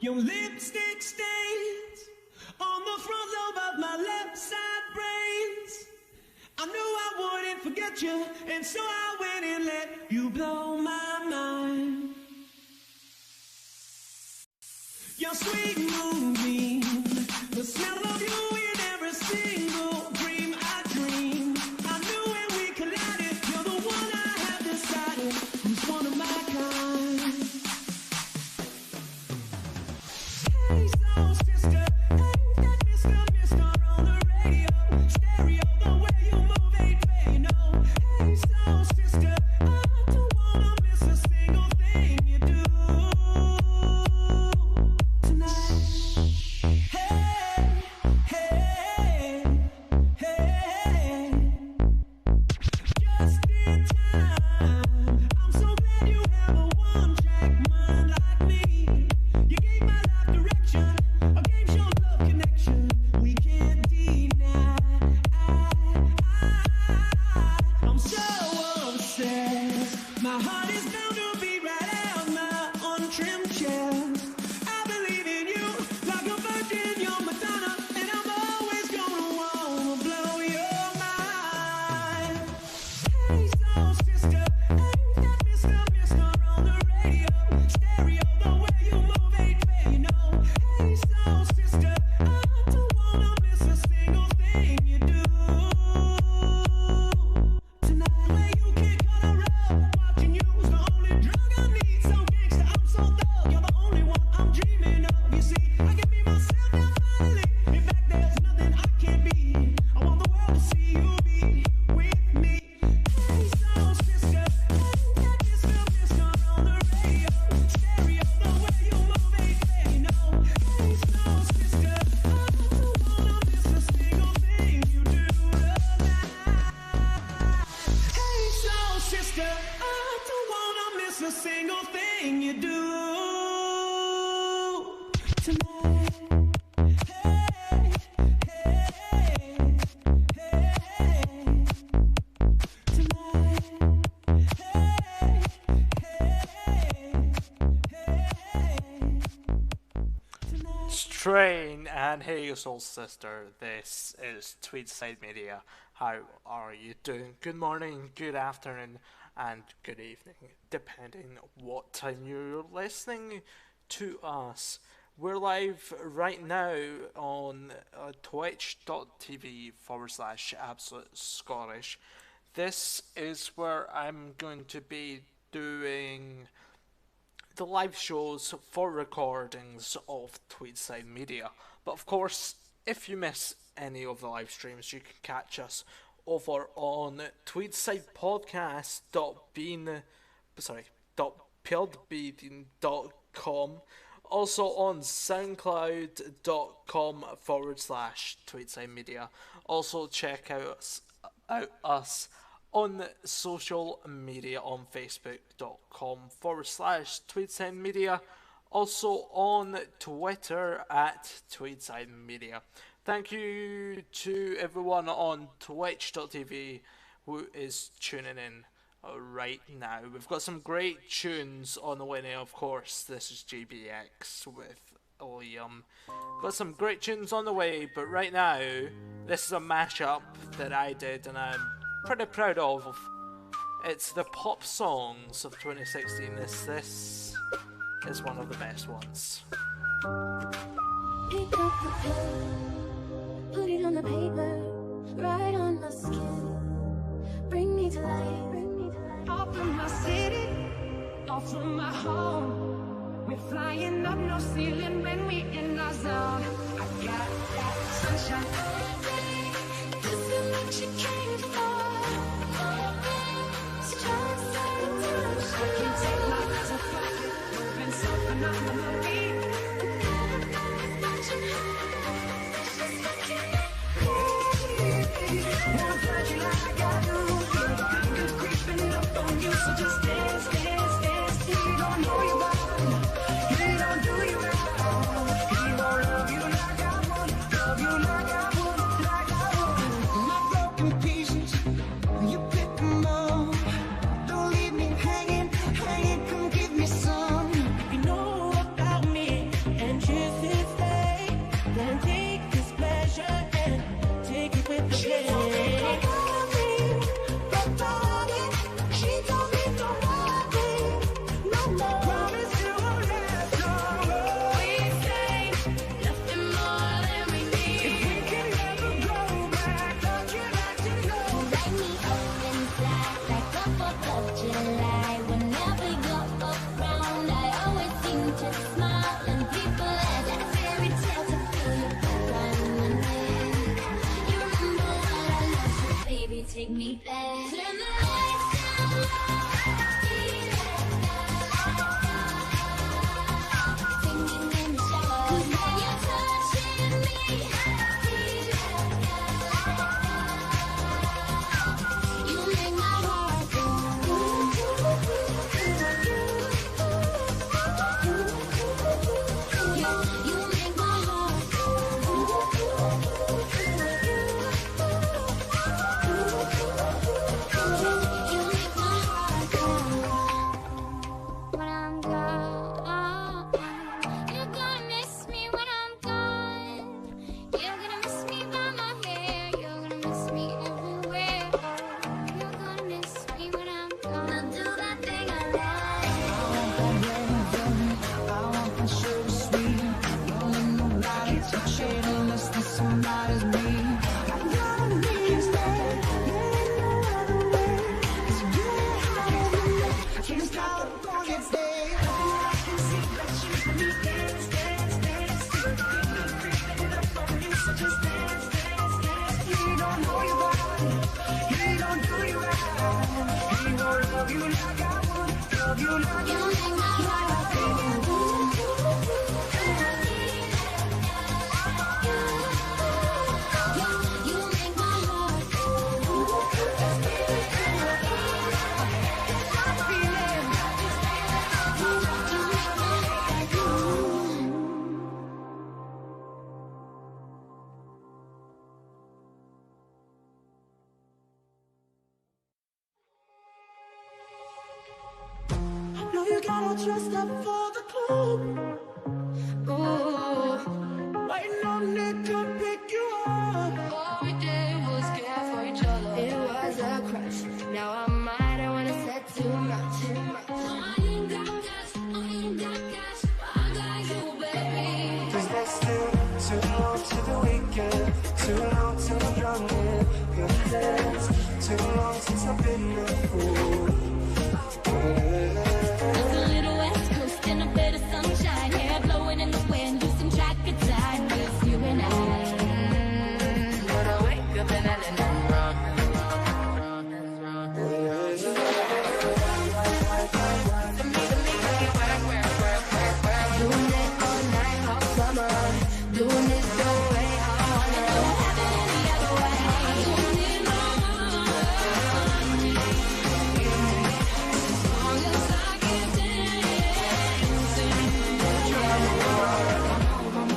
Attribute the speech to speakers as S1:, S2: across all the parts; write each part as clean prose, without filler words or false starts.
S1: Your lipstick stains on the front lobe of my left side brains. I knew I wouldn't forget you, and so I went and let you blow my mind. Your sweet moonbeam, the smell of you in every single dream I dream. I knew when we collided, you're the one I have decided who's one of my kind. Hey, soul sister, ain't that Mr. on the radio? Stereo, the way you move ain't fair, you know. Hey, soul sister, I don't wanna miss a single thing you do tonight. Hey, hey, hey, just in time. I'm so glad you have a one-track mind like me. You gave my life direction, a game show love connection. We can't deny. I'm so obsessed. My heart is bound to beat right out my untrimmed chest. I believe in you like a virgin, you're Madonna, and I'm always gonna wanna blow your mind. Hey, soul sister, ain't that Mr. on the radio? Stereo, the way you move ain't fair, you know. Hey, soul sister, I don't wanna miss a single thing you do tonight. Way you kick on a rug, watching you's the only drug I need. So gangsta, I'm so thug, you're the only one I'm dreaming of. You see, I can be myself now finally. In fact, there's nothing I can't be. I want the world to see you be with me. Hey, soul sister, ain't that Mr. on the radio? Stereo, the way you move ain't fair, you know. Hey, soul sister, I don't wanna miss a single thing you do tonight. Hey, soul sister, I don't wanna miss a single thing you do tonight. Hey, hey, hey, tonight. Hey,
S2: Strain and hey, your soul sister. This is Tweedside Media. How are you doing? Good morning, good afternoon, and good evening, depending what time you're listening to us. We're live right now on twitch.tv/Absolute Scottish. This is where I'm going to be doing the live shows for recordings of Tweedside Media. But of course, if you miss any of the live streams, you can catch us over on tweedsidepodcast.podbean.com, also on soundcloud.com/Tweedside Media. Also check out us on social media on facebook.com/Tweedside Media, also on Twitter at Tweedside Media. Thank you to everyone on twitch.tv who is tuning in right now. We've got some great tunes on the way now, of course. This is Gbx with Liam. Got some great tunes on the way, but right now, this is a mashup that I did and I'm pretty proud of. It's the pop songs of 2016. This is one of the best ones.
S3: Pick up the pen, put it on the paper, write on my skin, bring me to life. Off from my city, off from my home, we're flying up no ceiling when we in our zone. I got that sunshine all day, this is what you came for. Stars out of time.
S1: you, so just dance, dance, dance. He don't know you well, he don't do you well. He won't love you like I would, love you like I would, like I would. My broken pieces, you pick them up. Don't leave me hanging, hanging, come give me some. You know about me, and if it's fate, then take this pleasure and take it with the pain. She told me don't worry, no more. Promise you won't let go. We say nothing more than we need. If we can never go back, don't you like to know?
S3: Light me up inside like a 4th of July. Whenever you're around, I always seem to smile, and people ask like a fairy tale to feel you back on my neck. You remember what I lost, so baby, take me back. Turn the lights down low. Singing in the shower. 'Cause when you're touching me, you make my heart go. You make my heart go. You make my heart go. When I'm gone, you're gonna miss me when I'm gone. You're gonna miss me by my hair. You're gonna miss me everywhere. You're gonna miss me when I'm gone. I'll do that thing I like.
S1: I want my sugar sweet. Don't let nobody touch it unless there's somebody's me. I gotta be instead, yeah, no other way. 'Cause you get higher than me. I can't stop on it, babe. I can see that you and me dance, dance, dance. It up on you, so just dance, dance, dance. He don't know you well, he don't do you well. He won't love you like I would, love you like
S3: You
S1: I would.
S3: make my heart go. You make my heart go.
S1: Know you got all dressed up for the club. Ooh, waiting on Nick to pick you up.
S3: All we did was care for each other. It was a crush. Now I might have wanna say too much. I ain't got cash, but I got you, baby.
S1: 'Cause there's still too long to the weekend, too long till I'm drunk in your hands, too long since I've been a fool.
S3: It's a little West Coast and a bit of sunshine. Hair blowing in the wind, losing track of time. Just you and I.
S1: When I wake up and I'm wrong.
S3: Doing it all night, all summer. Doing it the way I wanna. Don't have it any other way. Doing it all. As long as I can dance. I'm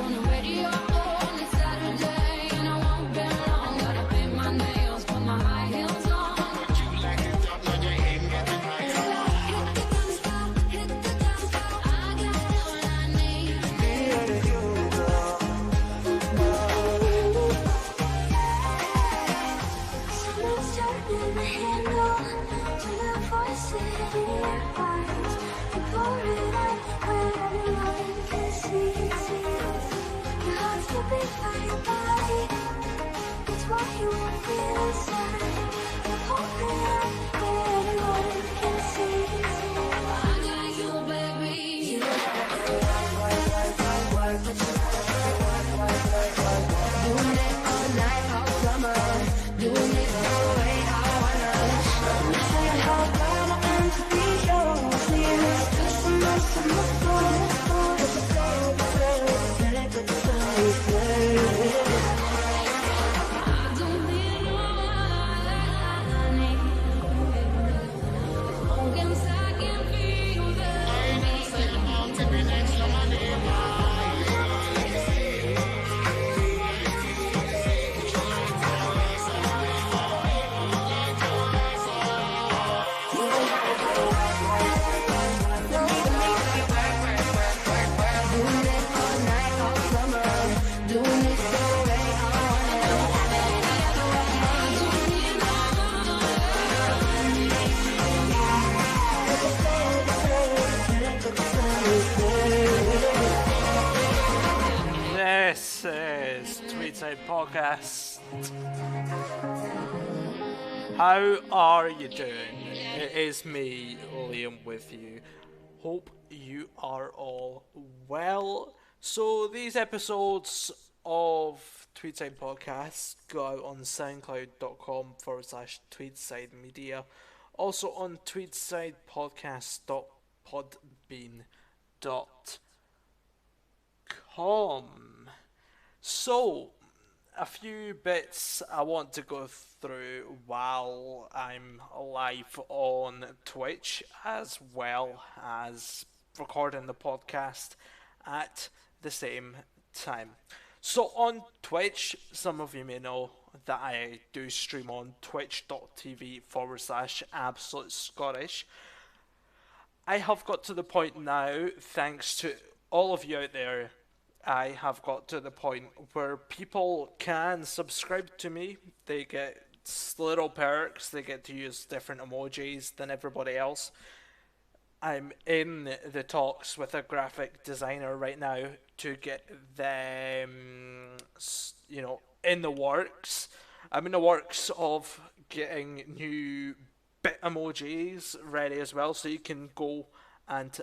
S3: on the radio on a Saturday, and I won't be long. Gotta paint my nails, put my high heels on. Hit the dance floor, I got what I need. Someone's turning the handle to the voices in your eyes. You pour it out where everyone can see. Your heart's to be for your body. It's what you want to feel inside. You pour it out where everyone can see. I got you, baby. Doing it all night, all summer. Doing it the way I wanna. How bad I am to be yours. Just some more, some more. I don't need no
S2: Tweetside Podcast. How are you doing? It is me, Liam, with you. Hope you are all well. So these episodes of Tweetside Podcast go out on soundcloud.com/tweetsidemedia. Also on tweetsidepodcast.podbean.com. So, a few bits I want to go through while I'm live on Twitch, as well as recording the podcast at the same time. So on Twitch, some of you may know that I do stream on twitch.tv/Absolute Scottish. I have got to the point now, thanks to all of you out there, I have got to the point where people can subscribe to me. They get little perks, they get to use different emojis than everybody else. I'm in the talks with a graphic designer right now to get them, in the works. I'm in the works of getting new bit emojis ready as well, so you can go and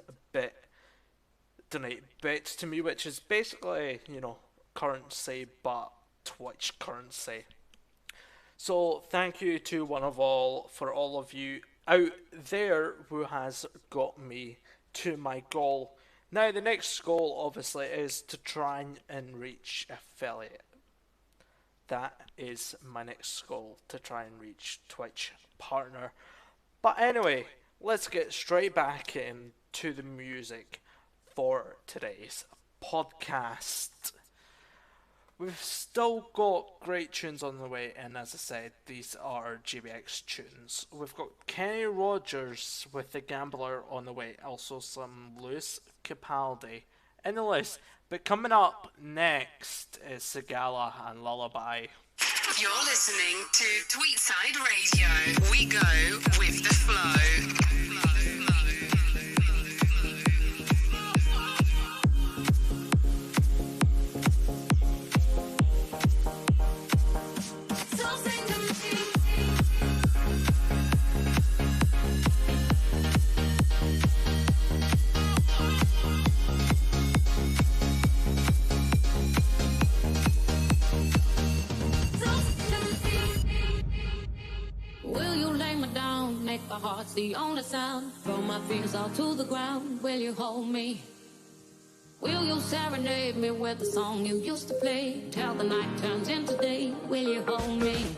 S2: donate bits to me, which is basically, currency, but Twitch currency. So thank you to for all of you out there who has got me to my goal. Now the next goal obviously is to try and reach affiliate. That is my next goal, to try and reach Twitch partner. But anyway, let's get straight back into the music for today's podcast. We've still got great tunes on the way, and as I said, these are GBX tunes. We've got Kenny Rogers with The Gambler on the way, also some Lewis Capaldi in the list. But coming up next is Sigala and Lullaby.
S4: You're listening to Tweetside Radio. We go with the flow.
S3: Make my heart's the only sound. Throw my fears all to the ground. Will you hold me? Will you serenade me with the song you used to play? Till the night turns into day. Will you hold me?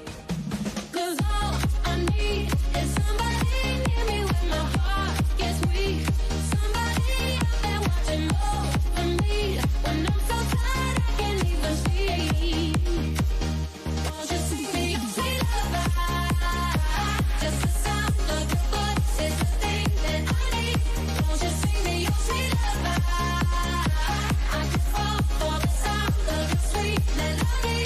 S3: 'Cause all I need is somebody near me when my heart gets weak. Somebody out there watching over me when I'm so tired I can't even see. Won't you sing me your sweet lullaby? Just the sound of your voice is the thing that I need. Won't you sing me your sweet lullaby? I could fall for the sound of your sweet melody.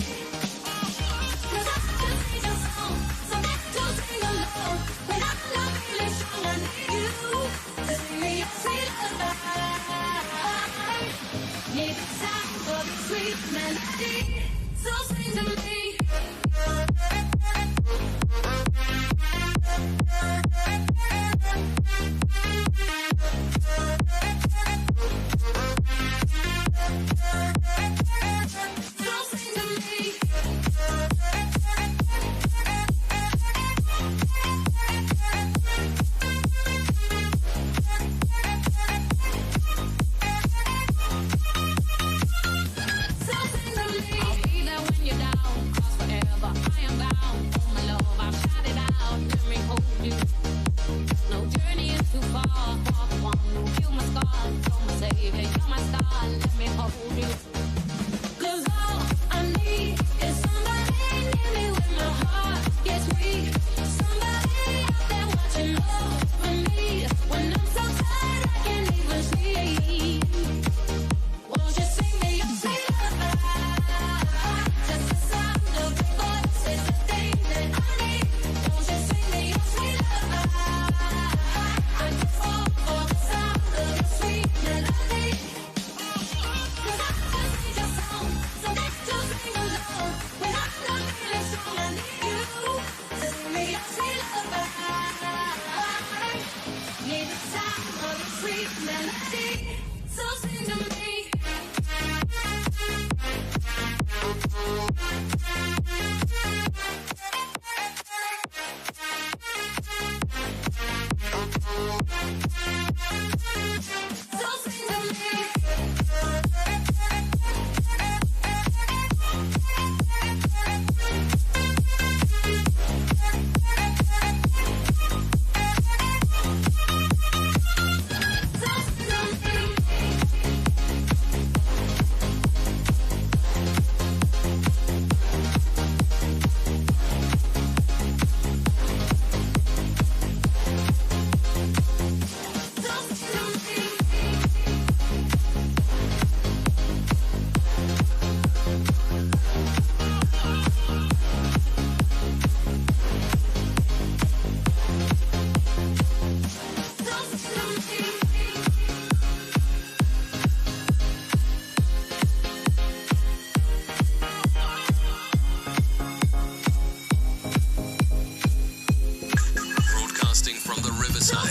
S3: 'Cause I just need your song, so to sing along.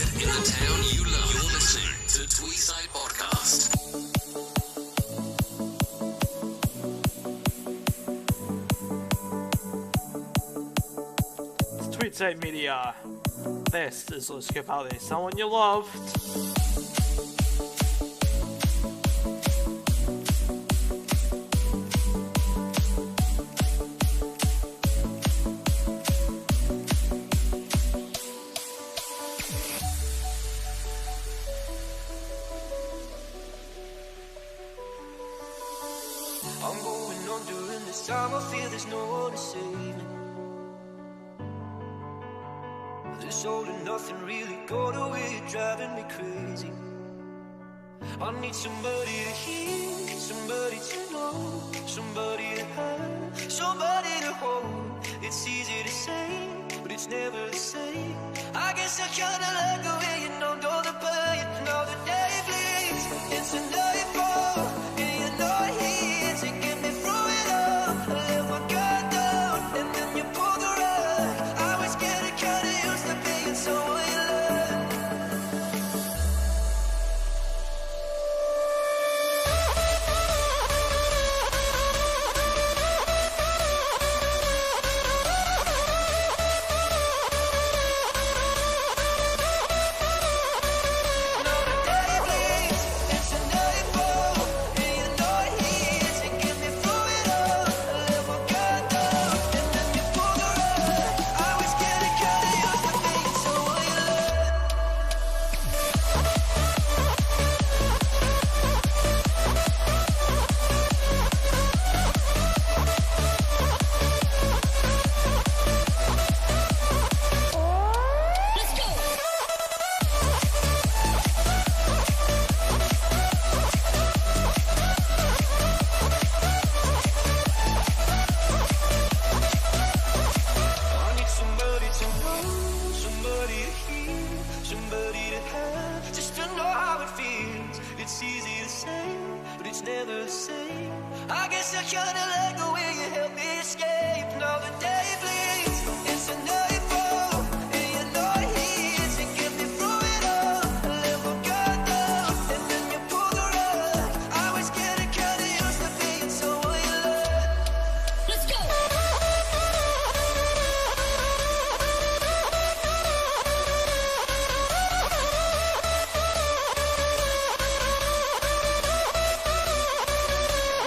S5: Tweetside in the town you love. You're listening to Tweetside Podcast.
S2: Tweetside Media. This is Let's Skip Out There. Someone you loved.
S1: I'm going on during this time. I feel there's no one to save me. This all and nothing really got away, driving me crazy. I need somebody to hear, somebody to know, somebody to have, somebody to hold. It's easy to say, but it's never the same. I guess I kinda like the way you numbed all the pain. Now the day bleeds into nightfall, and you're not here to get me through it all. I let my guard down, and then you pulled the rug. I was getting kinda used to being someone you loved. Now the day bleeds into nightfall, and you're not here to get me through it all. I let my guard down, and then you pulled the rug. I was getting kinda used to being someone you loved. I need somebody to know, somebody to hear, somebody to have, just to know how it feels. It's easy to say, but it's never the same. I guess I kinda like the way you help me escape. Now the day bleeds into nightfall, and you're not here to get me through it all. I let my guard down, and then you pull the rug. I was getting kinda used to being someone you loved.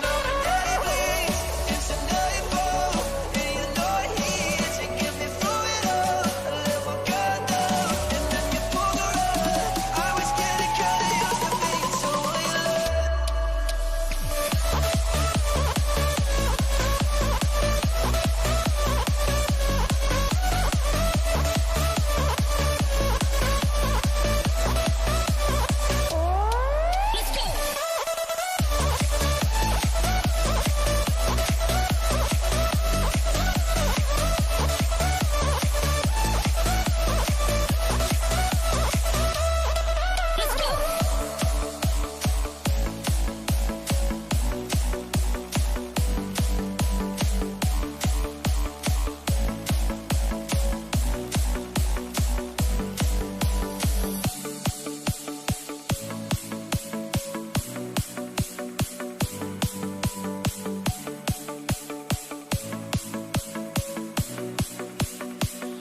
S1: Now the day bleeds into nightfall, and you're not here to get me through it all. I let my guard down, and then you pull the rug. I was getting kinda used to being someone you loved.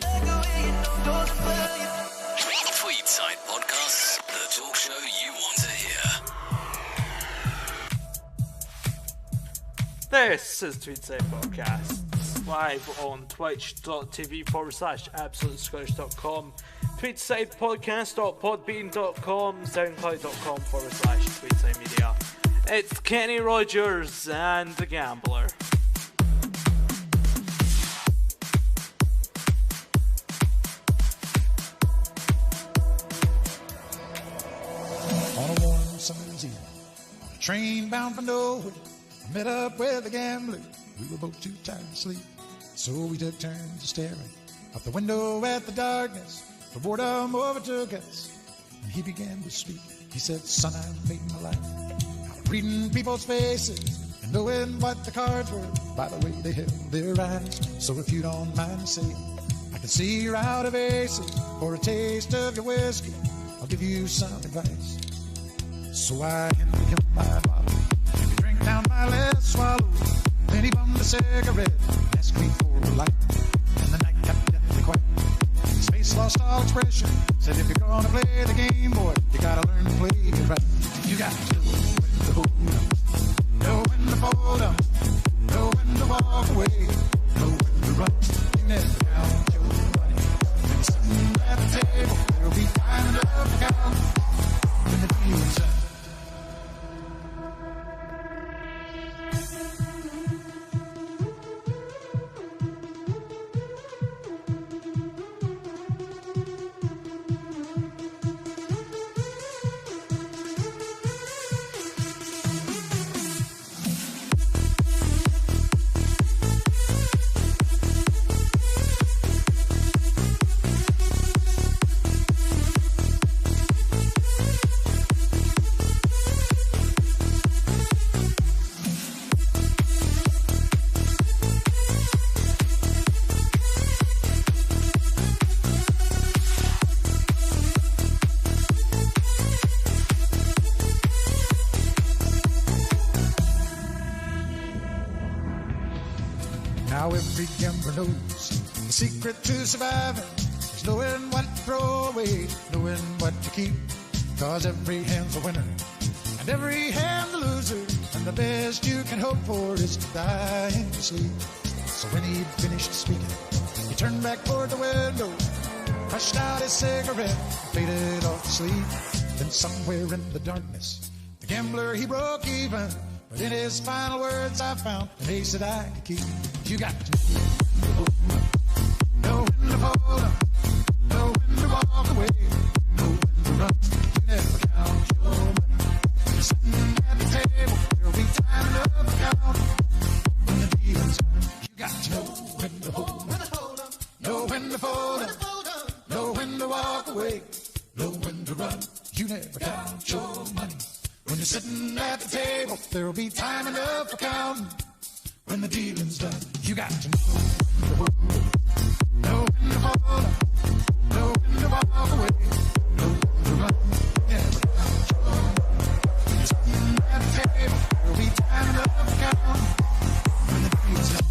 S1: Like the way you numbed all the pain.
S5: Tweetside Podcast, the talk show you want to hear.
S2: This is Tweetside Podcasts, live on twitch.tv/absolutescottish.com, tweetsidepodcast.podbean.com, soundcloud.com/Tweetside Media. It's Kenny Rogers and the Gambler.
S6: On a warm summer's evening, on a train bound for nowhere, I met up with a gambler. We were both too tired to sleep, so we took turns staring out the window at the darkness. The boredom overtook us, and he began to speak. He said, "Son, I made my life out of reading people's faces and knowing what the cards were by the way they held their eyes. So if you don't mind saying, I can can see you're out of aces. For a taste of your whiskey, I'll give you some advice. So I handed him my bottle, and he drank down my last swallow. Then he bummed a cigarette, asked me for a light, and the night got deathly quiet. His face lost all expression, said if you're gonna play the game, boy, you gotta learn to play it right. You got to know when to hold up, know when to fold up, know when to walk away, know when to run. You never count your money. When you're sitting at the table, there'll be time enough to count when the deal's done. Now every gambler knows the secret to surviving is knowing what to throw away, knowing what to keep. Cause every hand's a winner and every hand's a loser, and the best you can hope for is to die in your sleep. So when he'd finished speaking, he turned back toward the window, crushed out his cigarette, faded off to sleep. Then somewhere in the darkness, the gambler he broke even. But in his final words I found an ace that I could keep. You got to know when to hold up, know when to walk away, know when to run. You never count your money. You're sitting at the table, there'll be time enough to count when the dealing's done. You got to know when to hold up, know when to fold up, know when to walk away, know when to run. You never count your money. When you're sitting at the table, there'll be time enough for counting when the dealing's done. You got to know when to hold up, know when to walk away, know when to run. Never count your money. When you're sitting at the table, there'll be time enough for counting when the dealing's done.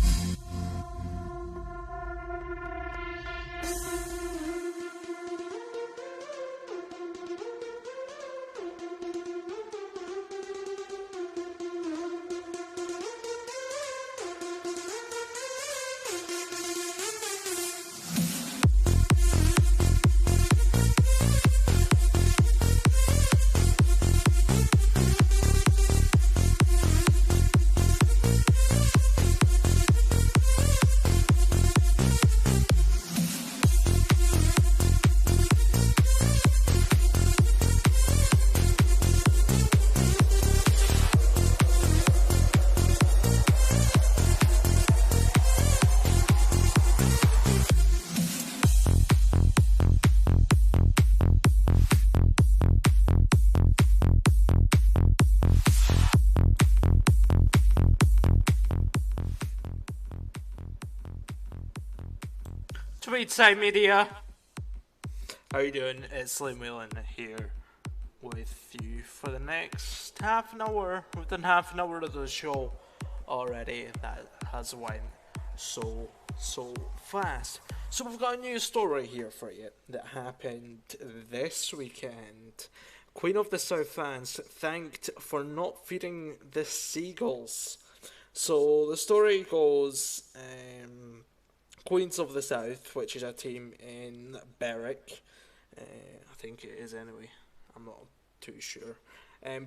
S2: Tweetside Media. How you doing? It's Liam Whelan here with you for the next half an hour. Within half an hour of the show already, that has went so fast. So we've got a new story here for you that happened this weekend. Queen of the South fans thanked for not feeding the seagulls. So the story goes, Queens of the South, which is a team in Berwick, I think it is anyway, I'm not too sure,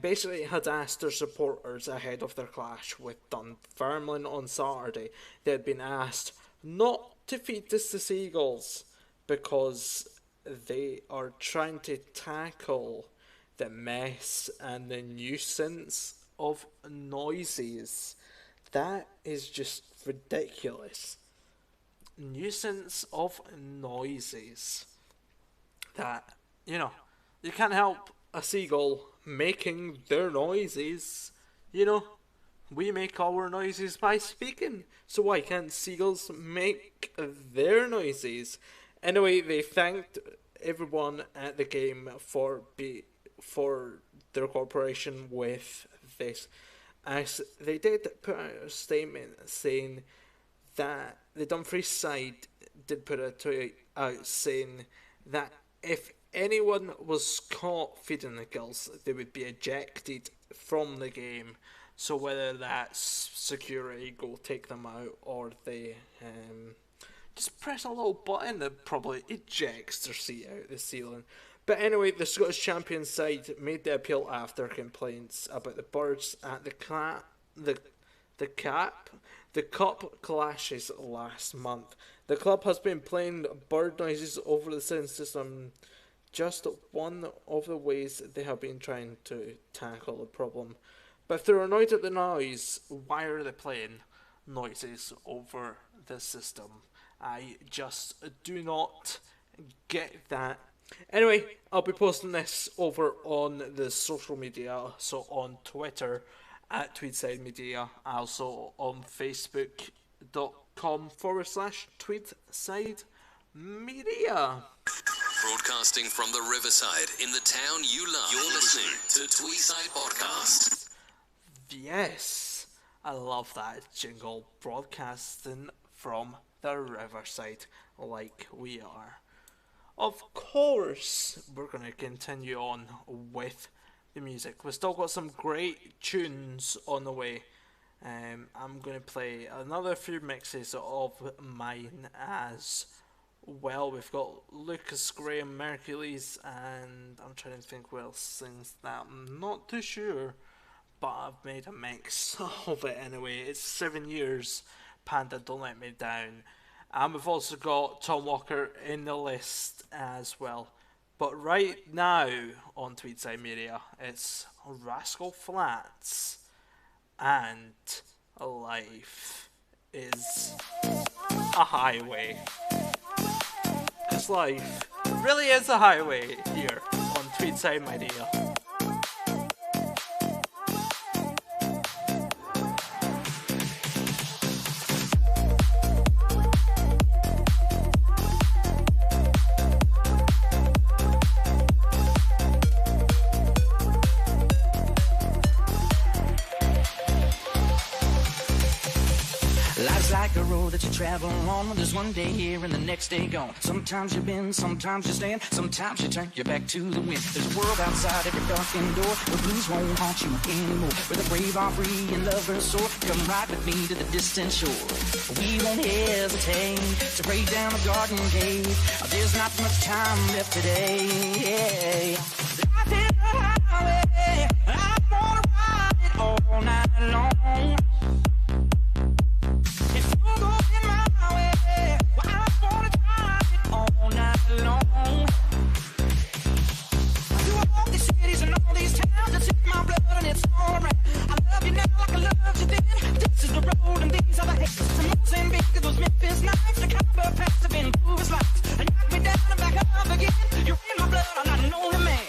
S2: basically had asked their supporters ahead of their clash with Dunfermline on Saturday. They had been asked not to feed this to seagulls because they are trying to tackle the mess and the nuisance of noises. That is just ridiculous. Nuisance of noises. That, you can't help a seagull making their noises, We make our noises by speaking, so why can't seagulls make their noises? Anyway, they thanked everyone at the game for their cooperation with this, as they did put out a statement saying that the Dumfries side did put a tweet out saying that if anyone was caught feeding the gulls, they would be ejected from the game. So whether that's security go take them out, or they just press a little button that probably ejects their seat out the ceiling. But anyway, the Scottish champion side made the appeal after complaints about the birds at the cup clashes last month. The club has been playing bird noises over the sound system, just one of the ways they have been trying to tackle the problem. But if they're annoyed at the noise, why are they playing noises over the system? I just do not get that. Anyway, I'll be posting this over on the social media, so on Twitter at Tweedside Media, also on Facebook.com/Tweedside Media.
S5: Broadcasting from the Riverside in the town you love. You're listening to Tweedside Podcast.
S2: Yes, I love that jingle, broadcasting from the Riverside like we are. Of course, we're going to continue on with the music. We've still got some great tunes on the way. I'm going to play another few mixes of mine as well. We've got Lucas Graham, Mercules, and I'm trying to think who else sings that. I'm not too sure, but I've made a mix of it anyway. It's 7 years, Panda Don't Let Me Down. And we've also got Tom Walker in the list as well. But right now on Tweedside Media, it's Rascal Flatts and Life is a Highway. Because life really is a highway here on Tweedside Media.
S7: Life's like a road that you travel on. There's one day here and the next day gone. Sometimes you bend, sometimes you stand, sometimes you turn your back to the wind. There's a world outside every darkened door where blues won't haunt you anymore. Where the brave are free and lovers soar. Come ride with me to the distant shore. We won't hesitate to break down the garden gate. There's not much time left today. Life is a highway, I wanna ride it all night long. If you go in my way, well, I wanna drive it all night long. Through all these cities and all these towns, it's in my blood and it's all around. I love you now like I loved you then. This is the road and these are the hills. From Mozambique to those Memphis nights, the copper paths have been Vancouver's lights. And knock me down and back up again. You're in my blood, I'm not an older man.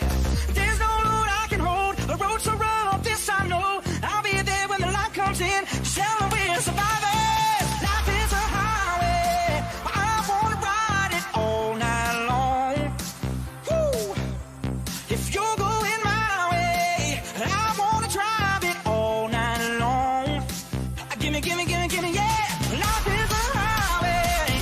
S7: There's no road I can hold, a road so rough, this I know. I'll be there when the light comes in. Tell me we're surviving. Gimme, yeah. Life is a highway.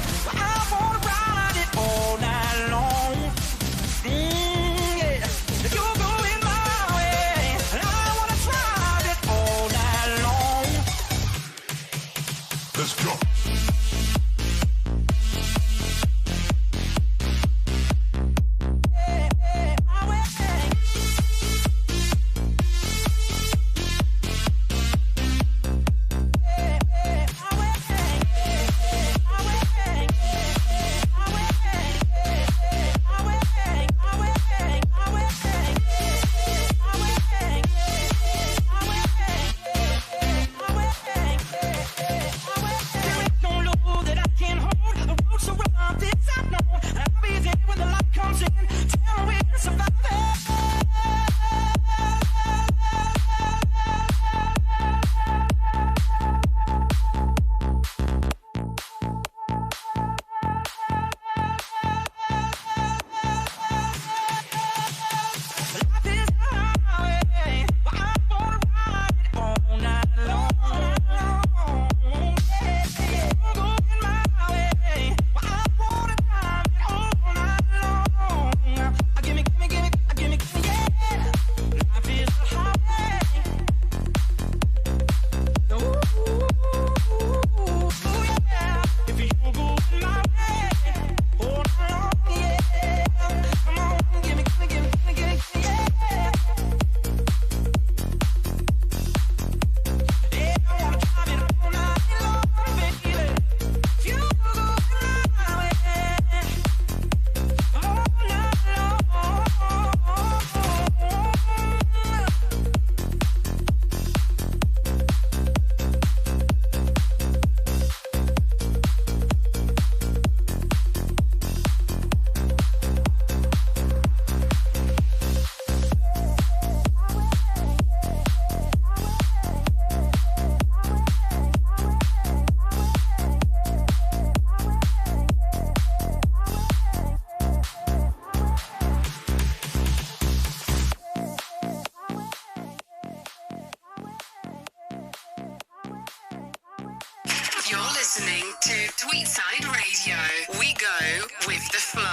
S4: listening to Tweetside Radio. We go with the flow.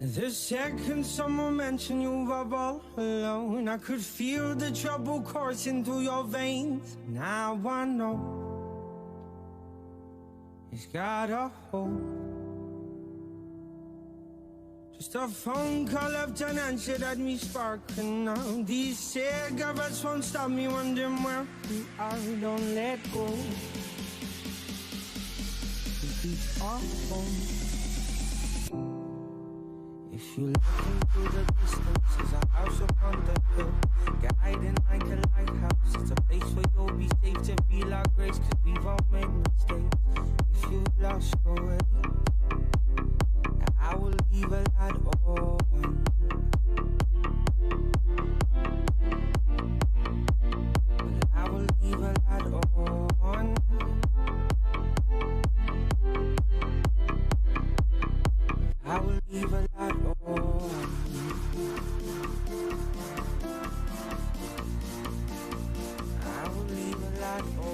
S8: The second someone mentioned you were all alone, I could feel the trouble coursing through your veins. Now I know it's got a hold. Just a phone call left unanswered had me sparking now. These cigarettes won't stop me wondering where you are. Don't let go. These are home. If you look into the distance, there's a house upon the hill, guiding like a lighthouse. It's a place where you'll be safe to feel our grace, cause we've all made mistakes. If you've lost your way, I will leave a light on. I will leave a light on. I will leave a light on. I will leave a light on. I will leave the light on.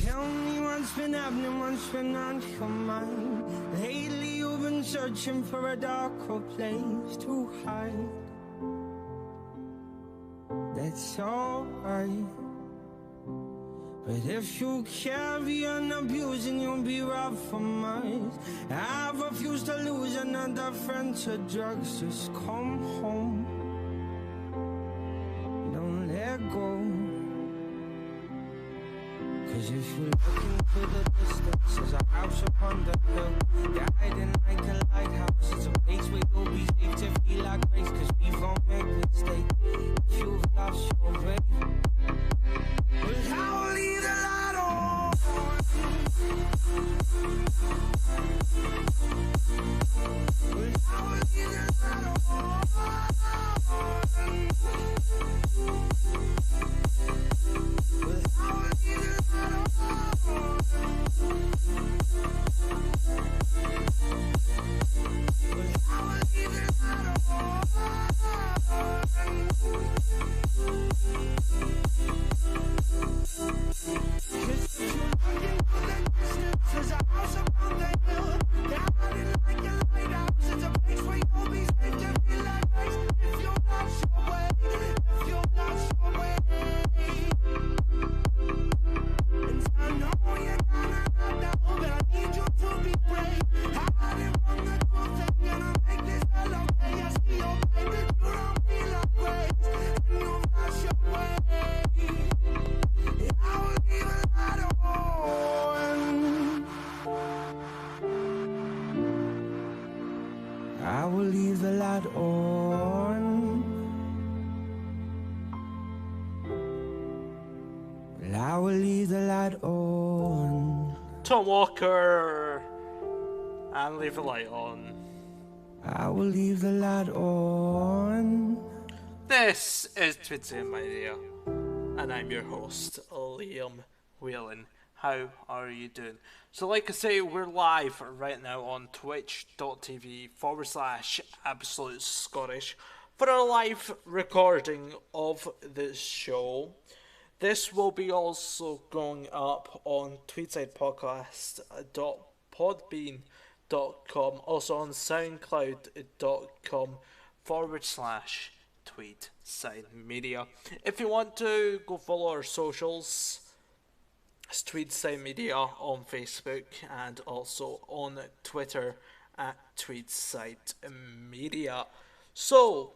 S8: Tell me what's been happening, what's been on your mind. Lately you've been searching for a darker place to hide. That's alright. But if you carry on abusing, you'll be robbed from mine. I refuse to lose another friend to drugs. Just come home. Don't let go. Cause if you look into the distance, there's a house upon the hill, guiding like a lighthouse. It's a place where you'll be safe to feel like grace, cause we've all made mistakes. If you've lost your way, well, I will leave the light on. Well, I will leave the light on. Well, I will leave the light on. Well, I will leave the light there's a house upon the hill, guiding like a lighthouse. It's a place where you'll be safe to feel like grace. If you lost your way, if you lost your way. And I know you're gonna have that, but I need you to be brave. Hiding from the truth, and gonna make this all okay. I see your baby, you don't feel like grace, and you've lost your way. I will leave a light on. I will leave the light on. I will leave the light on.
S2: Tom Walker and Leave the Light On.
S8: I will leave the light on.
S2: This is Tweetside Radio, and I'm your host, Liam Whelan. How are you doing? So, like I say, we're live right now on twitch.tv/Absolute Scottish for a live recording of this show. This will be also going up on tweetsidepodcast.podbean.com, also on soundcloud.com/tweetside media. If you want to go follow our socials, it's Tweedside Media on Facebook and also on Twitter at Tweedside Media. So,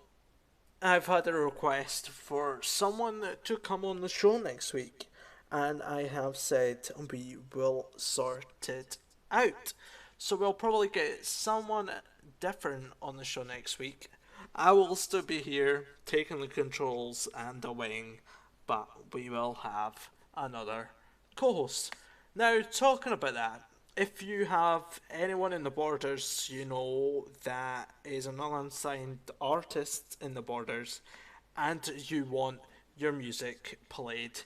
S2: I've had a request for someone to come on the show next week, and I have said we will sort it out. So we'll probably get someone different on the show next week. I will still be here taking the controls and the wing, but we will have another co-host. Now, talking about that, if you have anyone in the Borders you know that is an unsigned artist in the Borders and you want your music played,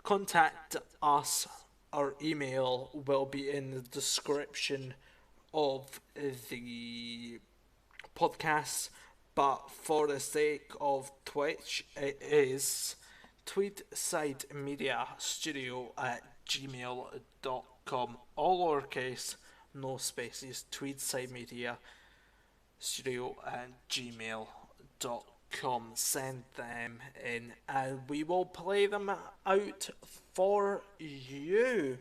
S2: contact us. Our email will be in the description of the podcast, but for the sake of Twitch, it is tweedsidemedia@gmail.com, all lowercase, no spaces, tweedsidemedia@gmail.com. Send them in and we will play them out for you.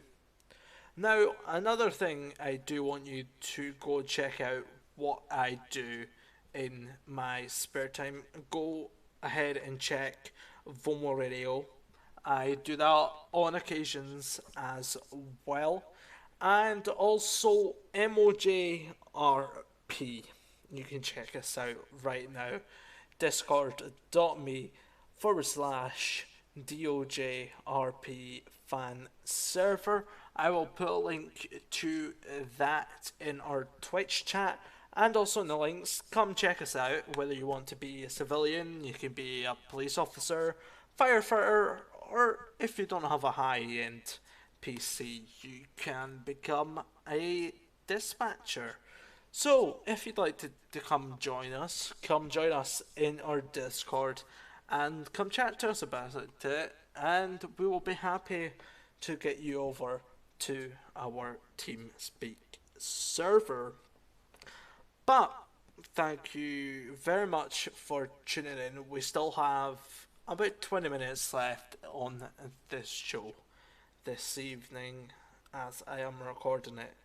S2: Now, another thing I do want you to go check out what I do in my spare time. Go ahead and check Vomo Radio. I do that on occasions as well. And also MOJRP. You can check us out right now. Discord.me/DOJRP fan server. I will put a link to that in our Twitch chat and also in the links. Come check us out. Whether you want to be a civilian, you can be a police officer, firefighter, or if you don't have a high-end PC, you can become a dispatcher. So, if you'd like to come join us in our Discord and come chat to us about it, and we will be happy to get you over to our TeamSpeak server. But thank you very much for tuning in. We still have about 20 minutes left on this show this evening, as I am recording it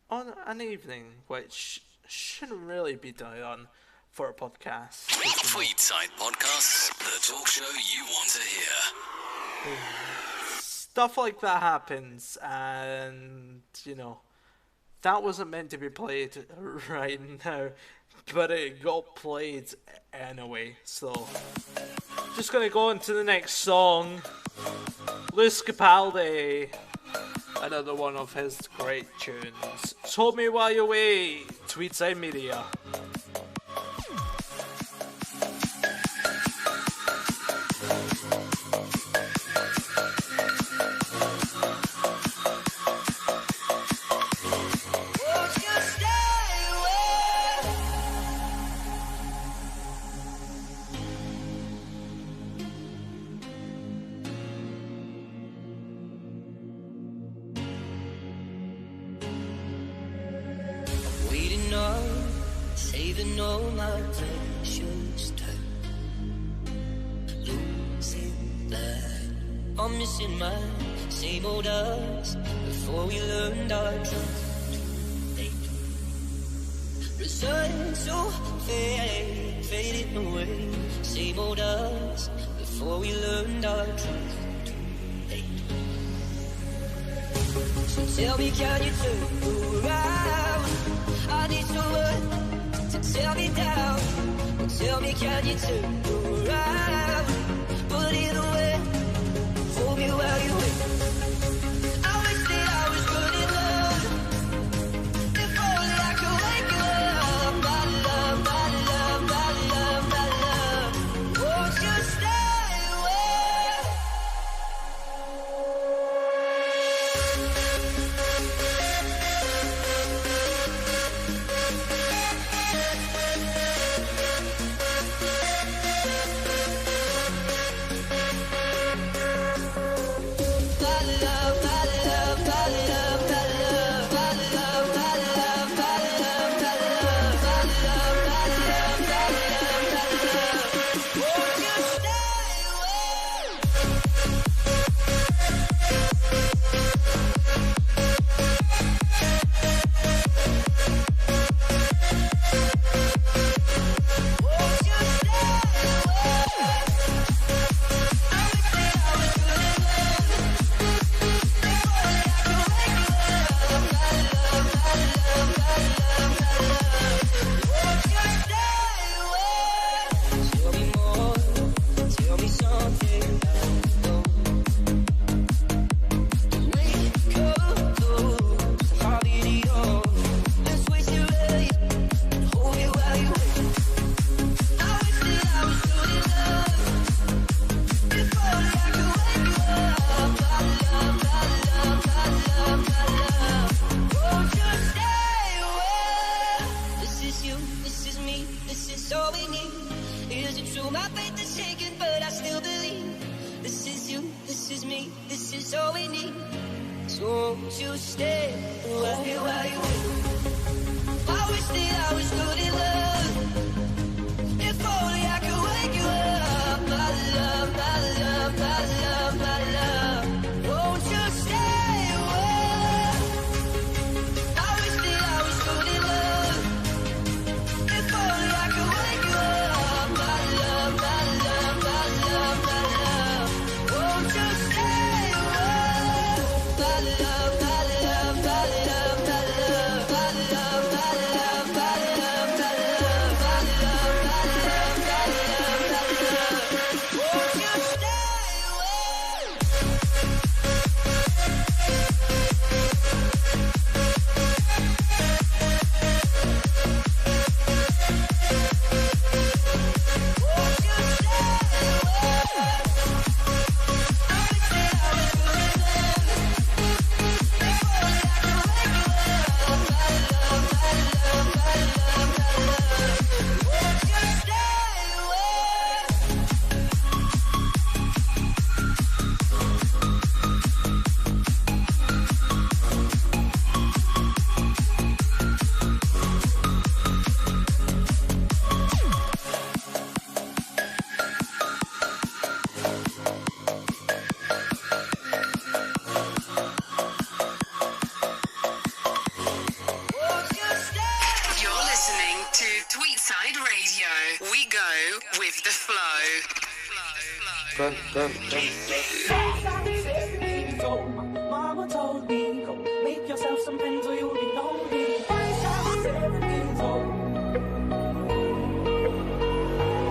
S2: on an evening which shouldn't really be done for a podcast.
S5: Tweetside Podcasts, the talk show you want to hear.
S2: Stuff like that happens, and that wasn't meant to be played right now, but it got played anyway. So, just gonna go into the next song. Luis Capaldi, another one of his great tunes. Told Me While You're Away, Tweetside Media.
S9: Waiting on, saving all my precious time. Losing that, I'm missing my same old us before we learned our truth too late. Resigned to fading away. Same old us before we learned our truth too late. So tell me, can you turn around? I need someone to tear me down. Tell me, can you turn around? But either way, hold me while you wait. I wish that I was good in love. If only I could wake you up. My love, my love, my love, my love. Won't you stay away? won't you stay? Why? I wish that I was good in love. If only I could wake you up, my love, my love, my love, my love. Won't you stay? I wish that I was good in love. If only I could wake you up, my love, my love, my love, my love. Won't you stay? My love, my love, my love, my love, my love, my love, my love, my love, my love, my love, my love, my love. Won't you stay?
S4: You're listening to Tweetside Radio. We go with the flow.
S8: Mama told me, go make yourself some friends or you'll be lonely.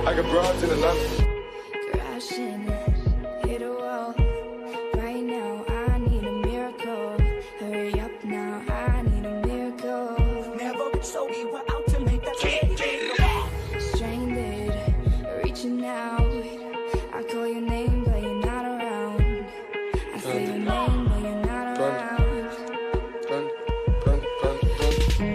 S10: I got broads in Atlanta.
S3: Crashing, hit a wall. Right now, I need a miracle. Hurry up now, I need a miracle.
S8: Never been so we were out to make that change.
S3: Stranded, reaching out. I call your name, but you're not around. I say your name, but you're not around.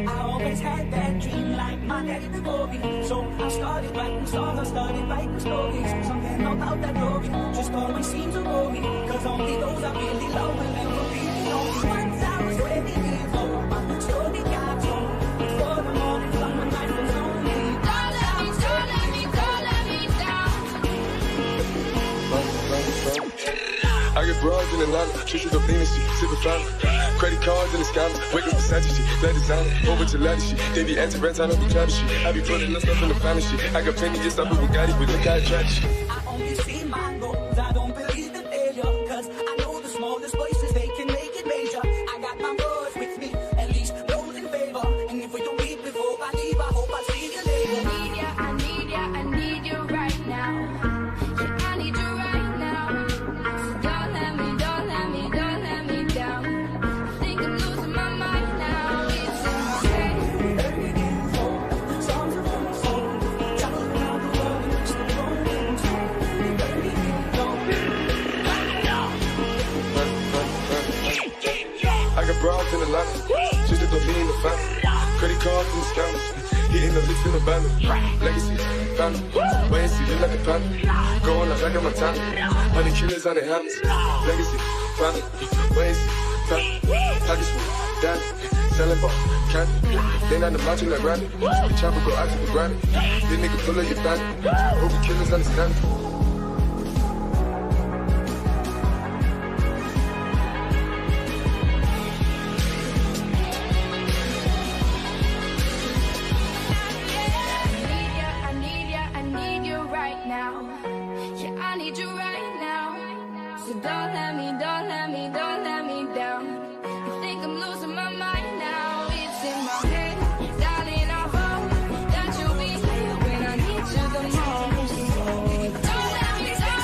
S8: I always had that dream like my daddy before me. So I started writing songs, I started writing stories. Something about that glory just always seems to bore me. Cause only those I really love will ever be lonely. Once I was 20 years old, my story got told. Before the morning sun when life was lonely.
S3: Don't let me down.
S10: I get broads in Atlanta. Twisted up lean and shit, sipping fountain. Credit cards and the scammers. Wake up Versace shit, blood designer. Over to ladder shit. They be anti-rents, I don't be clapping shit. I be putting up stuff in the family shit. I got plenty just up with Bugatti, but look how I try shit.
S8: I only see my goals, I don't believe in failure. Cause I know the smallest voices, they can make it major. I got my boys with me, at least those in favor. And if we don't meet before I leave, I hope I see you later.
S3: I need you right now. Yeah, I need you right now. So don't let me down. I think I'm losing my mind now. It's insane.
S8: 30 years old, songs are from my soul. Traveling around the world and it's the rolling stone. 30 years old.
S10: I got broads in Atlanta. Twisted up lean in the family. Credit cards and the scammers. Hitting the licks in the band. Legacy, family. Wait and see, look like a panda. Going out like a Montana. 100 killers on the helmets. Legacy, family. Wait and see, family. Pockets full, daddy. Selling ball, candy. They not the macho like Randy. The chopper go out to the granny. This nigga pull up your family. Hope the killers understand me.
S3: I need you right now. Yeah, I need you right now. So don't let me down. I think I'm losing my mind now. It's in my head, darling. I hope that you'll be here when I need you the most. Don't let me down.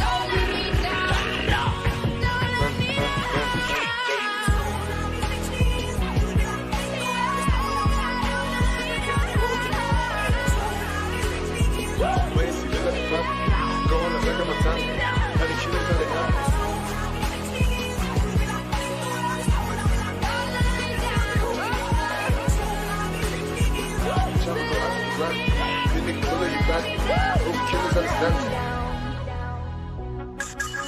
S3: Don't let me down.
S10: Wait and see, look like a panda. Going out like a Montana. 100 killers on the helmets. Chopper go out to the granny. This nigga pull up your family. Hope the killers understand me.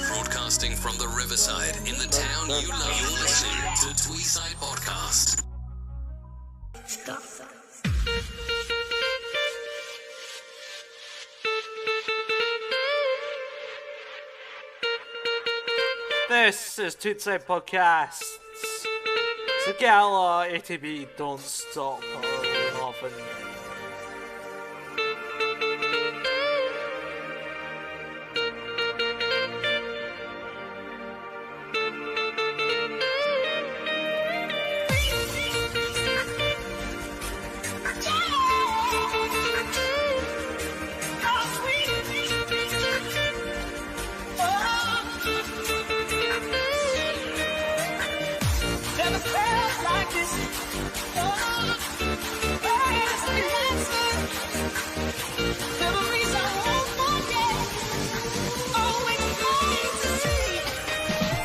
S5: Broadcasting from the Riverside in the town you love. You're listening to
S2: This is Tweetside Podcasts. Gala ATB Don't Stop Loving.
S1: Never felt like this. Oh, memories I won't forget. Always going to see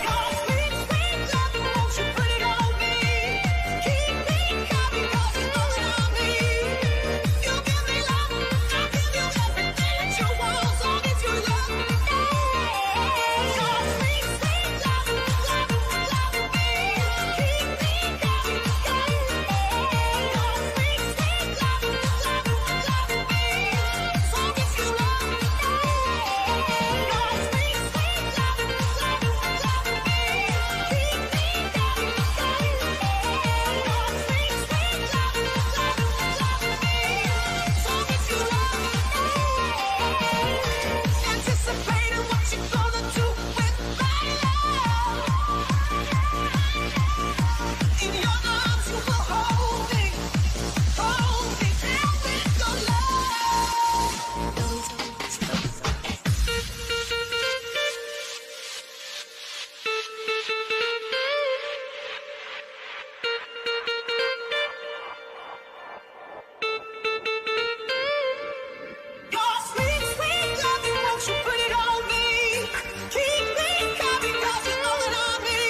S1: your sweet, sweet love. Won't you put it on me? Keep me coming 'cause you know that I'm me. You give me love, I give you everything that you want. So if you love me, your sweet, sweet love, love, love me. Keep me coming, coming, your sweet, sweet love, love, love me. So if you love me, your sweet, sweet love, love, love me. Keep me coming, coming, your sweet, sweet love, love, love me. So if you love me, anticipating what you're gonna do with my love. In your arms you will hold me down with your love. Don't stop. Your sweet, sweet love, won't you put it on me? Keep me coming 'cause you know that I'm me.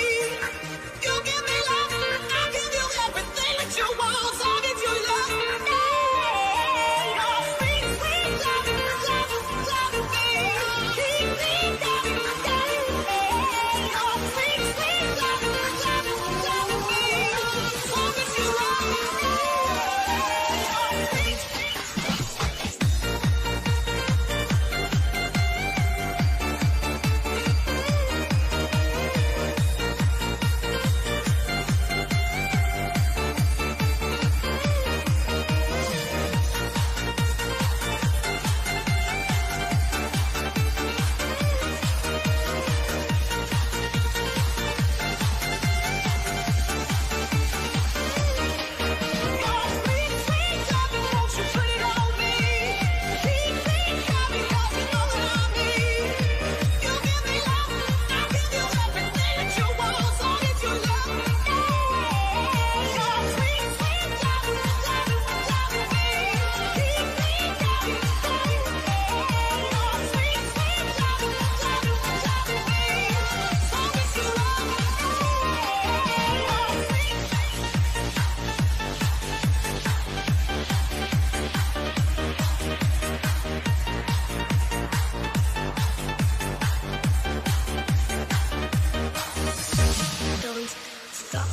S1: You give me love, I give you everything that you want. So if you love me, your sweet, sweet love, love, love me. Keep me coming, coming, your sweet, sweet love, love, love me. So if you love me, your sweet, sweet Your sweet, sweet love, won't you put it on me? Keep me coming 'cause you know that I'm me. You give me love, I give you everything that you want. So if you love me, your sweet, sweet love, love, love me. Keep me coming, coming, your sweet, sweet love, love, love me. So if you love me, your sweet. Don't stop.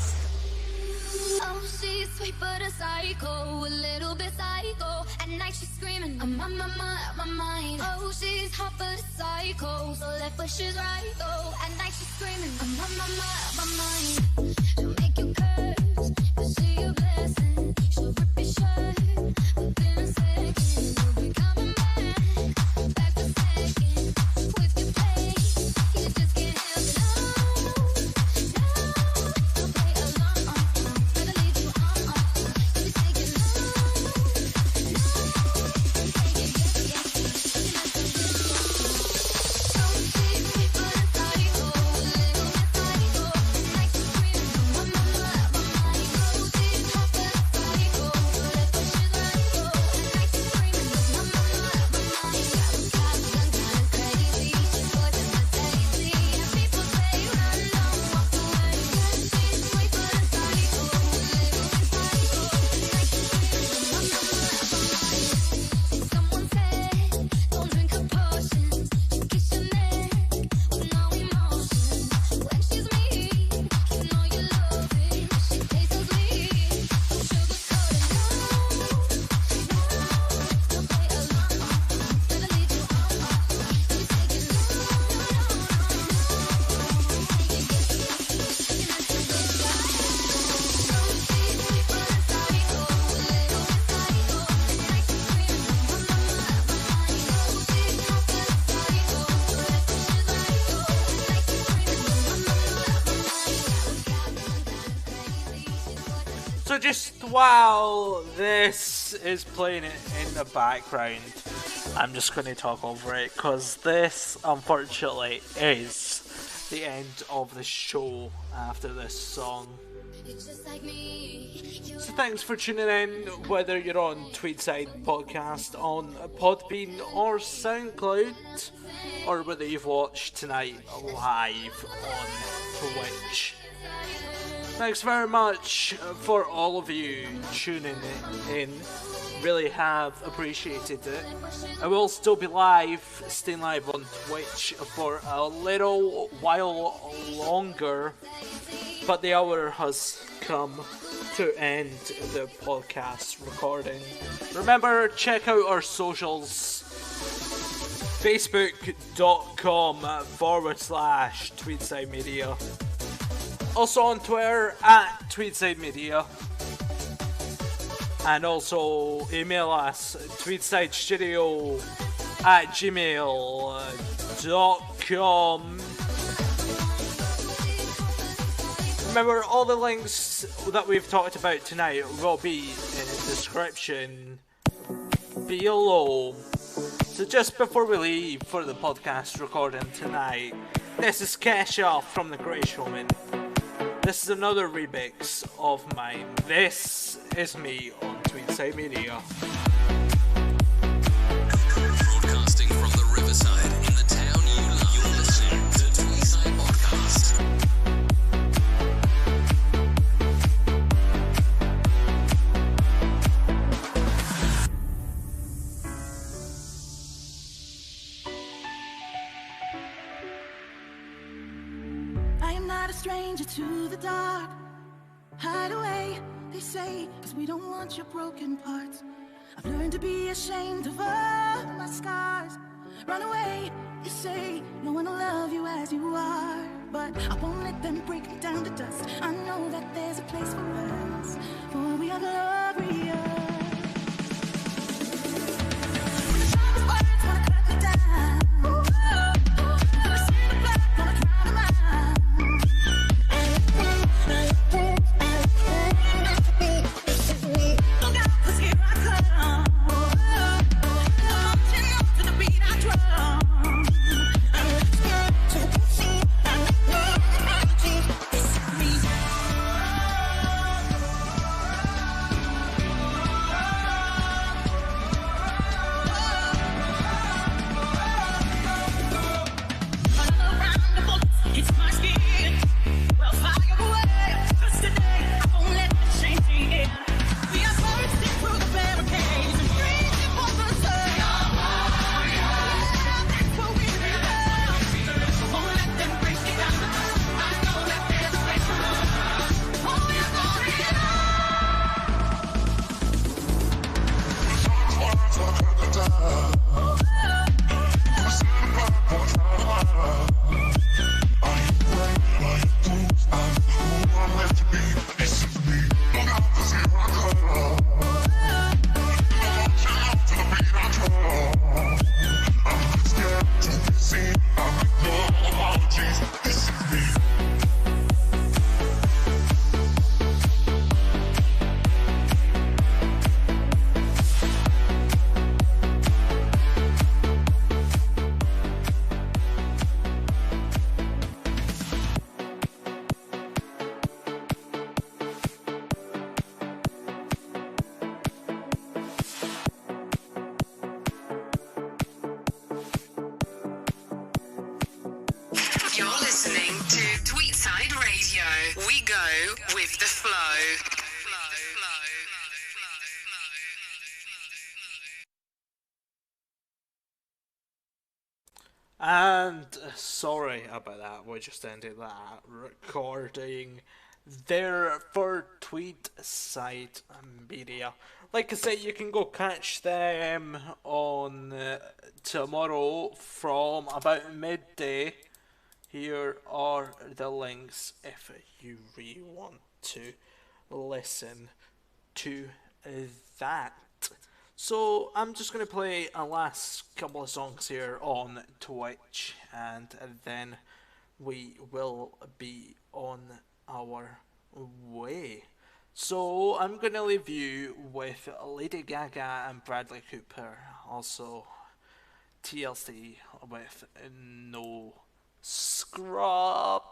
S3: Oh, she's sweet but a psycho, a little bit psycho. At night she's screaming, I'm on my mind. Oh, she's hot but a psycho, so left but she's right though. At night she's screaming, I'm on my mind. She'll make you curse, but she a blessing. She'll rip your shirt within a second. You'll be coming back to second. With your play, you just can't help it. Don't play along, never leave you on. You'll be taking sweet but a psycho, a little bit psycho. Like she's screaming, I'm on my
S2: So just while this is playing it in the background, I'm just going to talk over it because this unfortunately is the end of the show after this song. So thanks for tuning in, whether you're on Tweetside Podcast, on Podbean or SoundCloud, or whether you've watched tonight live on Twitch. Thanks very much for all of you tuning in. Really have appreciated it. I will still be staying live on Twitch for a little while longer, but the hour has come to end the podcast recording. Remember, check out our socials. Facebook.com/Tweetside Media. Also on Twitter @Tweetside Media. And also email us tweetsidestudio@gmail.com. Remember, all the links that we've talked about tonight will be in the description below. So just before we leave for the podcast recording tonight, this is Kesha from The Grey Showman. This is another remix of mine. This is me on Tweetside Media.
S5: Broadcasting from the Riverside in the town you love. You're listening to Tweetside Podcast.
S11: I am not a stranger to the dark. Hide away, they say, cause we don't want your broken parts. I've learned to be ashamed of all my scars. Run away, they say, no one will love you as you are. But I won't let them break me down to dust. I know that there's a place for us, for we are glorious. When the sharpest words wanna cut me down, when I see the blood wanna drown them out. Look out, 'cause here I come. Marching up to the beat I drum. I'm scared to see. I know this is me. Around the bullets, it's my skin. Well, fire away, 'cause today I won't let the shame sink in. We are bursting through the barricades and reaching for the sun. That's what we do. Won't let them break it down. I know that there's a place for us. Oh, we're going
S4: You're listening to Tweetside Radio. We go with the flow.
S2: And sorry about that, we just ended that recording there for Tweetside Media. Like I said, you can go catch them on tomorrow from about midday. Here are the links if you really want to listen to that. So I'm just going to play a last couple of songs here on Twitch, and then we will be on our way. So I'm gonna leave you with Lady Gaga and Bradley Cooper. Also, TLC with No Scrubs.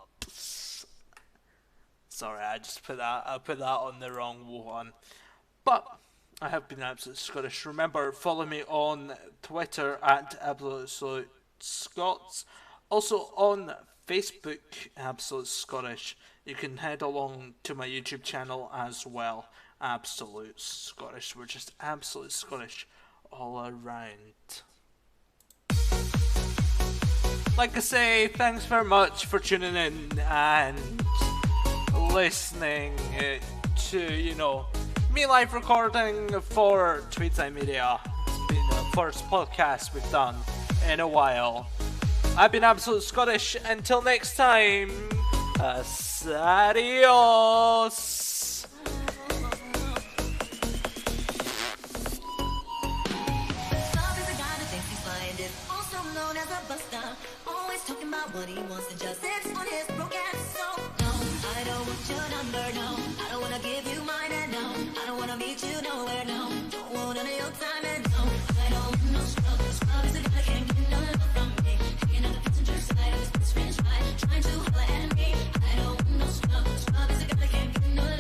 S2: Sorry, I put that on the wrong one. But I have been Absolute Scottish. Remember, follow me on Twitter at Absolute Scots. Also on Facebook, Absolute Scottish. You can head along to my YouTube channel as well, Absolute Scottish. We're just Absolute Scottish all around. Like I say, thanks very much for tuning in and listening to, me live recording for Tweetside Media. It's been the first podcast we've done in a while. I've been Absolute Scottish. Until next time, adios.
S9: Talking about what he wants to just sits on his broken soul. No, I don't want your number, no. I don't wanna give you mine, and no. I don't wanna meet you nowhere, no. Don't want none of your time, and no. I don't want no scrub. Scrub is a guy that can't get no love from me. Hanging on the passenger side of his best friend's ride, trying to holler at me. I don't want no scrub. Scrub is a guy that can't get no love.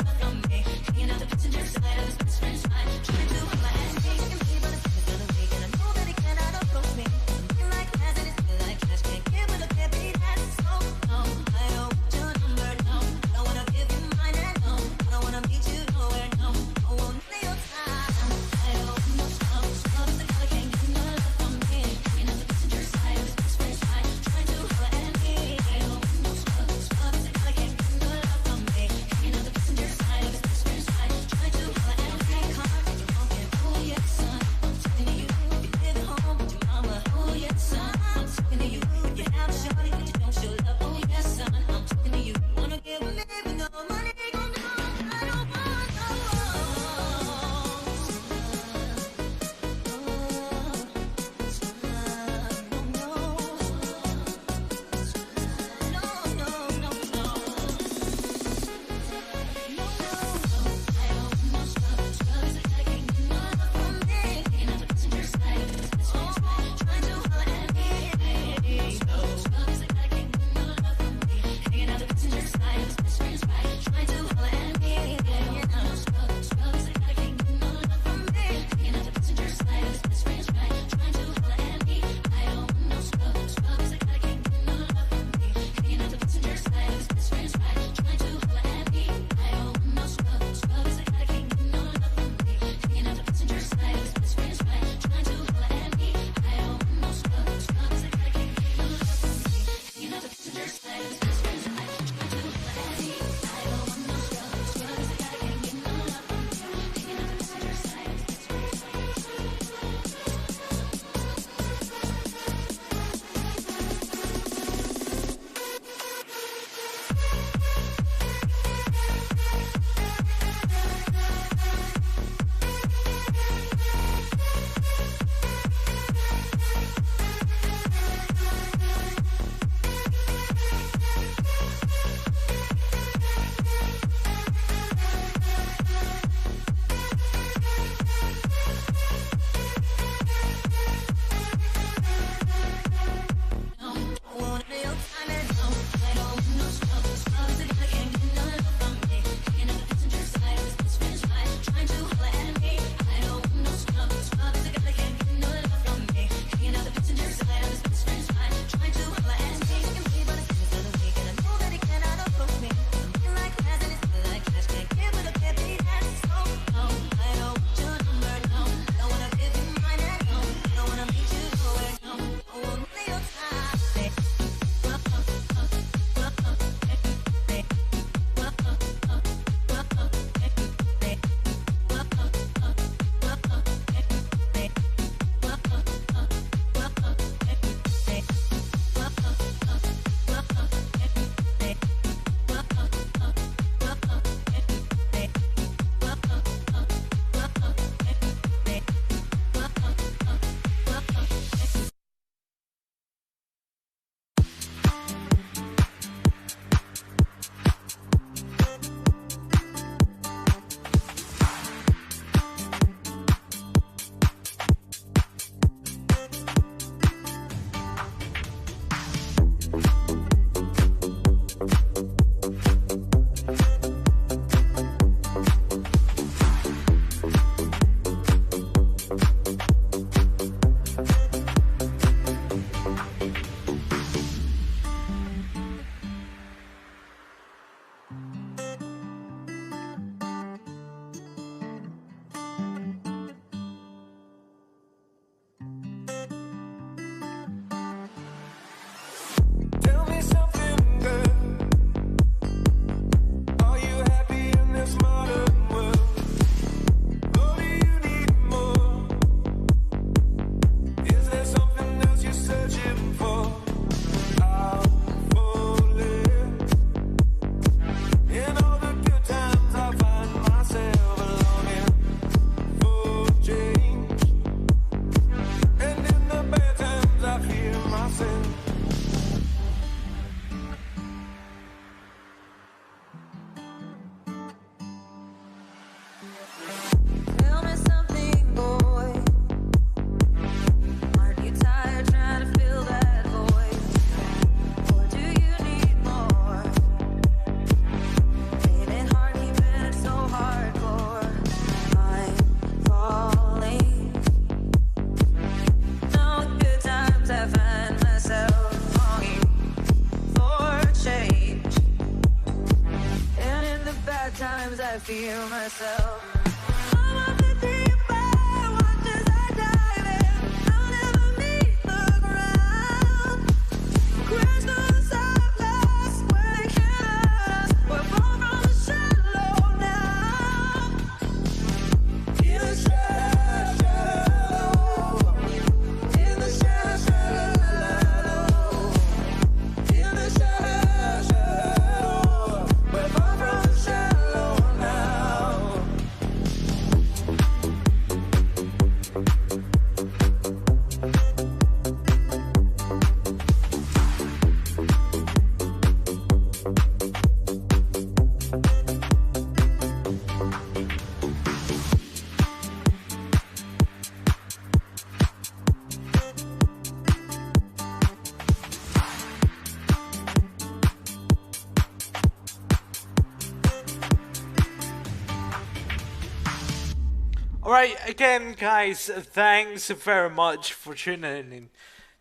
S9: times I feel myself.
S2: Alright, again, guys, thanks very much for tuning in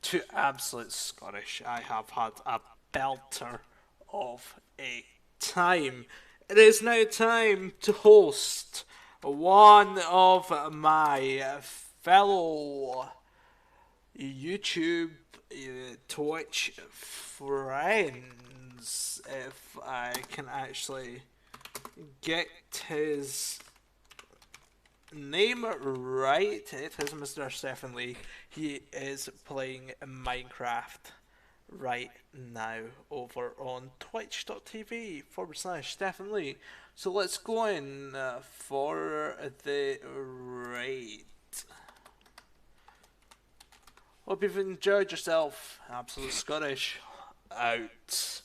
S2: to Absolute Scottish. I have had a belter of a time. It is now time to host one of my fellow YouTube, Twitch friends, if I can actually get his name right. It is Mr. Stephen Lee. He is playing Minecraft right now over on twitch.tv/Stephen Lee. So let's go in for the raid. Hope you've enjoyed yourself. Absolute Scottish out.